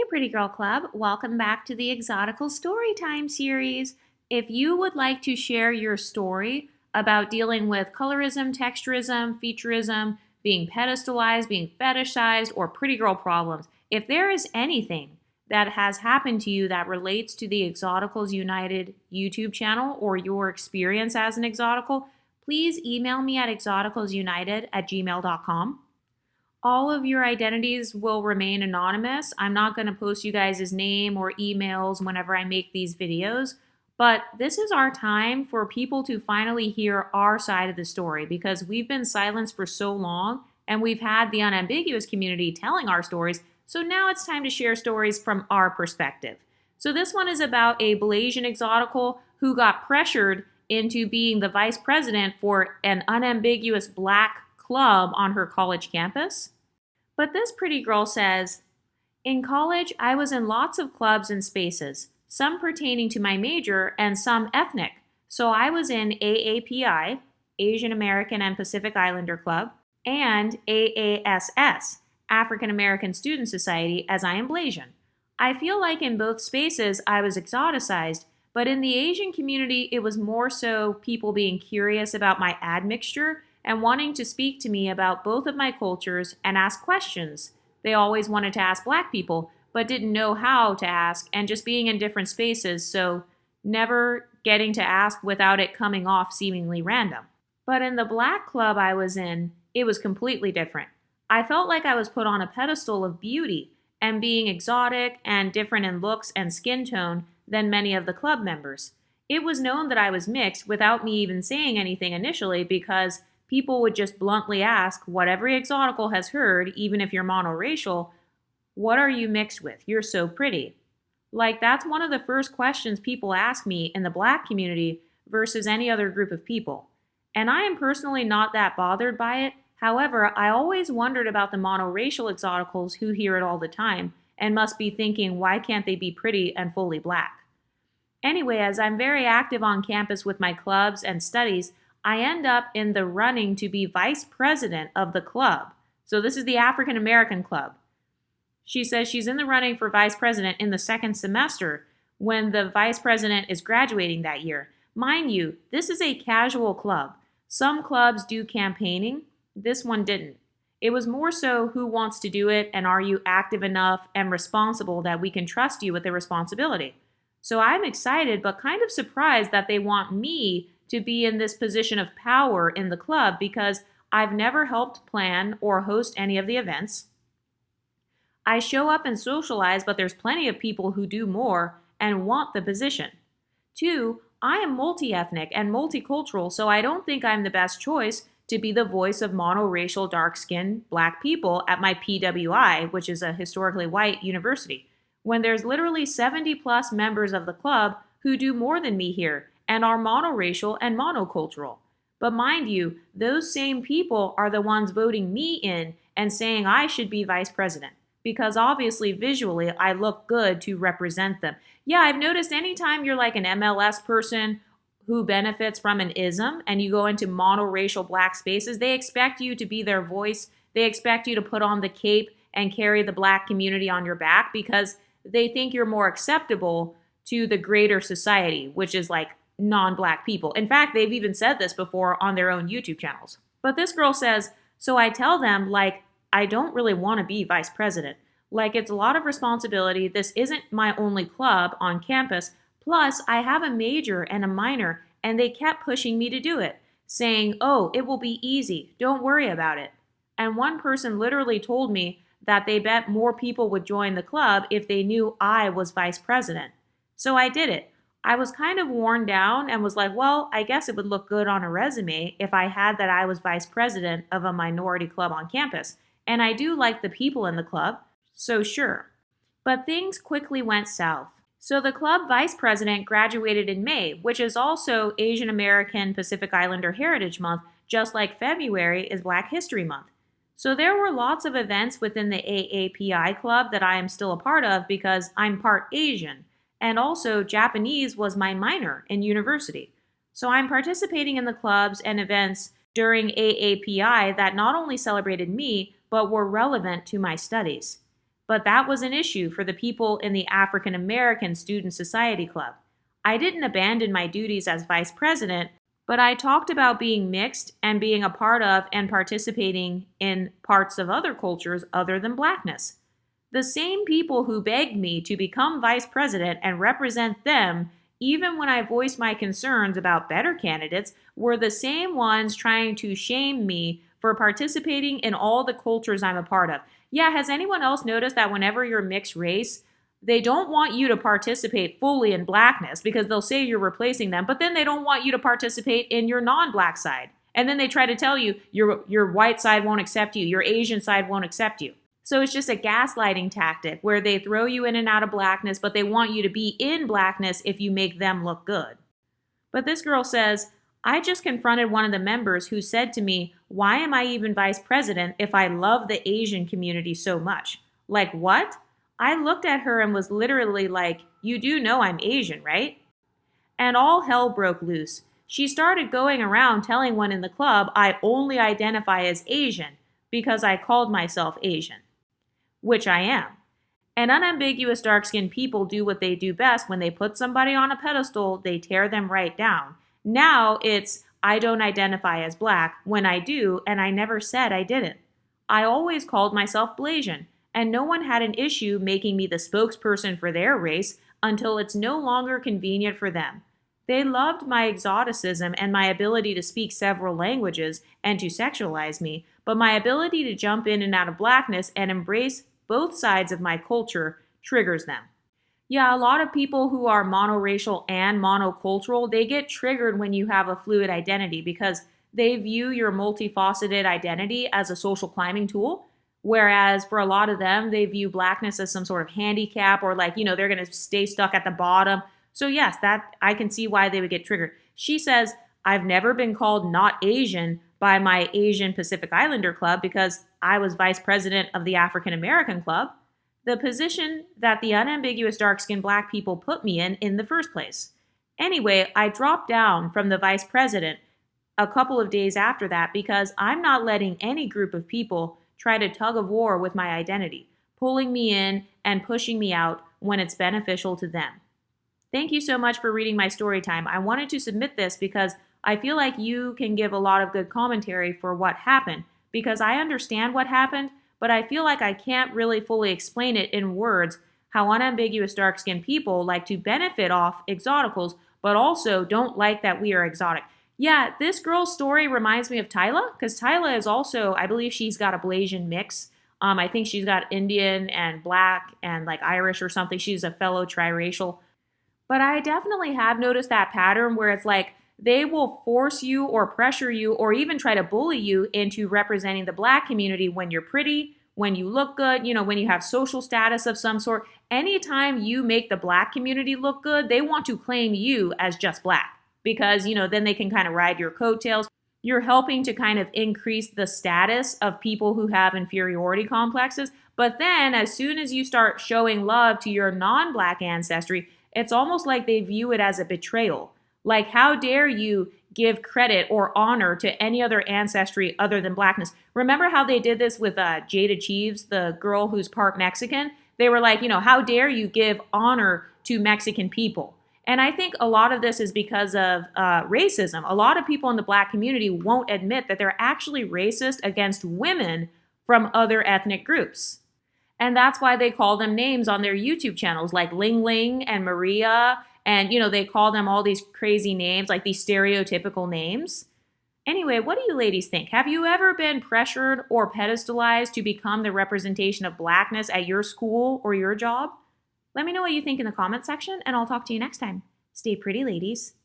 Pretty Girl Club. Welcome back to the Exotical Storytime series. If you would like to share your story about dealing with colorism, texturism, featureism, being pedestalized, being fetishized, or pretty girl problems, if there is anything that has happened to you that relates to the Exoticals United YouTube channel or your experience as an exotical, please email me at exoticalsunited@gmail.com. All of your identities will remain anonymous. I'm not going to post you guys' name or emails whenever I make these videos, but this is our time for people to finally hear our side of the story because we've been silenced for so long and we've had the unambiguous community telling our stories, so now it's time to share stories from our perspective. So this one is about a Blaisan exotical who got pressured into being the vice president for an unambiguous black club on her college campus. But this pretty girl says, in college, I was in lots of clubs and spaces, some pertaining to my major and some ethnic. So I was in AAPI, Asian American and Pacific Islander Club, and AASS, African American Student Society, as I am Blaisan. I feel like in both spaces I was exoticized, but in the Asian community it was more so people being curious about my admixture and wanting to speak to me about both of my cultures and ask questions. They always wanted to ask black people, but didn't know how to ask, and just being in different spaces, so never getting to ask without it coming off seemingly random. But in the black club I was in, it was completely different. I felt like I was put on a pedestal of beauty and being exotic and different in looks and skin tone than many of the club members. It was known that I was mixed without me even saying anything initially because people would just bluntly ask what every exotical has heard, even if you're monoracial, what are you mixed with? You're so pretty. Like, that's one of the first questions people ask me in the black community versus any other group of people. And I am personally not that bothered by it. However, I always wondered about the monoracial exoticals who hear it all the time and must be thinking, why can't they be pretty and fully black? Anyway, as I'm very active on campus with my clubs and studies, I end up in the running to be vice president of the club. So this is the African American club. She says she's in the running for vice president in the second semester when the vice president is graduating that year. Mind you, this is a casual club. Some clubs do campaigning. This one didn't. It was more so who wants to do it and are you active enough and responsible that we can trust you with the responsibility. So I'm excited but kind of surprised that they want me to be in this position of power in the club because I've never helped plan or host any of the events. I show up and socialize, but there's plenty of people who do more and want the position. 2, I am multi-ethnic and multicultural, so I don't think I'm the best choice to be the voice of monoracial dark-skinned black people at my PWI, which is a historically white university, when there's literally 70 plus members of the club who do more than me here and are monoracial and monocultural. But mind you, those same people are the ones voting me in and saying I should be vice president, because obviously visually I look good to represent them. Yeah, I've noticed anytime you're like an MLS person who benefits from an ism and you go into monoracial black spaces, they expect you to be their voice. They expect you to put on the cape and carry the black community on your back because they think you're more acceptable to the greater society, which is like non-black people. In fact, they've even said this before on their own YouTube channels. But this girl says, so I tell them, like, I don't really want to be vice president. Like, it's a lot of responsibility. This isn't my only club on campus. Plus, I have a major and a minor, and they kept pushing me to do it, saying, oh, it will be easy. Don't worry about it. And one person literally told me that they bet more people would join the club if they knew I was vice president. So I did it. I was kind of worn down and was like, well, I guess it would look good on a resume if I had that I was vice president of a minority club on campus. And I do like the people in the club, so sure. But things quickly went south. So the club vice president graduated in May, which is also Asian American Pacific Islander Heritage Month, just like February is Black History Month. So there were lots of events within the AAPI club that I am still a part of because I'm part Asian. And also, Japanese was my minor in university. So I'm participating in the clubs and events during AAPI that not only celebrated me, but were relevant to my studies. but that was an issue for the people in the African American Student Society Club. I didn't abandon my duties as vice president, but I talked about being mixed and being a part of and participating in parts of other cultures other than Blackness. The same people who begged me to become vice president and represent them, even when I voiced my concerns about better candidates, were the same ones trying to shame me for participating in all the cultures I'm a part of. Yeah, has anyone else noticed that whenever you're mixed race, they don't want you to participate fully in Blackness because they'll say you're replacing them, but then they don't want you to participate in your non-Black side. And then they try to tell you your white side won't accept you, your Asian side won't accept you. So it's just a gaslighting tactic where they throw you in and out of Blackness, but they want you to be in Blackness if you make them look good. But this girl says, I just confronted one of the members who said to me, why am I even vice president if I love the Asian community so much? Like what? I looked at her and was literally like, you do know I'm Asian, right? And all hell broke loose. She started going around telling one in the club I only identify as Asian because I called myself Asian, which I am. And unambiguous dark-skinned people do what they do best. When they put somebody on a pedestal, they tear them right down. Now it's, I don't identify as Black when I do, and I never said I didn't. I always called myself Blaisan, and no one had an issue making me the spokesperson for their race until it's no longer convenient for them. They loved my exoticism and my ability to speak several languages and to sexualize me, but my ability to jump in and out of Blackness and embrace both sides of my culture triggers them. Yeah, a lot of people who are monoracial and monocultural, they get triggered when you have a fluid identity because they view your multifaceted identity as a social climbing tool. Whereas for a lot of them, they view Blackness as some sort of handicap or like, they're going to stay stuck at the bottom. So yes, that I can see why they would get triggered. She says, I've never been called not Asian by my Asian Pacific Islander club because I was vice president of the African American club, the position that the unambiguous dark-skinned Black people put me in the first place. Anyway, I dropped down from the vice president a couple of days after that because I'm not letting any group of people try to tug of war with my identity, pulling me in and pushing me out when it's beneficial to them. Thank you so much for reading my story time. I wanted to submit this because I feel like you can give a lot of good commentary for what happened because I understand what happened, but I feel like I can't really fully explain it in words how unambiguous dark-skinned people like to benefit off exoticals, but also don't like that we are exotic. Yeah, this girl's story reminds me of Tyla, because Tyla is also, I believe she's got a Blasian mix. I think she's got Indian and Black and like Irish or something. She's a fellow triracial. But I definitely have noticed that pattern where it's like they will force you or pressure you or even try to bully you into representing the Black community when you're pretty, when you look good, when you have social status of some sort. Anytime you make the Black community look good, they want to claim you as just Black because, then they can kind of ride your coattails. You're helping to kind of increase the status of people who have inferiority complexes. But then as soon as you start showing love to your non-Black ancestry, it's almost like they view it as a betrayal. Like, how dare you give credit or honor to any other ancestry other than Blackness? Remember how they did this with Jada Cheeves, the girl who's part Mexican? They were like, how dare you give honor to Mexican people? And I think a lot of this is because of racism. A lot of people in the Black community won't admit that they're actually racist against women from other ethnic groups. And that's why they call them names on their YouTube channels like Ling Ling and Maria. And, they call them all these crazy names, like these stereotypical names. Anyway, what do you ladies think? Have you ever been pressured or pedestalized to become the representation of Blackness at your school or your job? Let me know what you think in the comment section, and I'll talk to you next time. Stay pretty, ladies.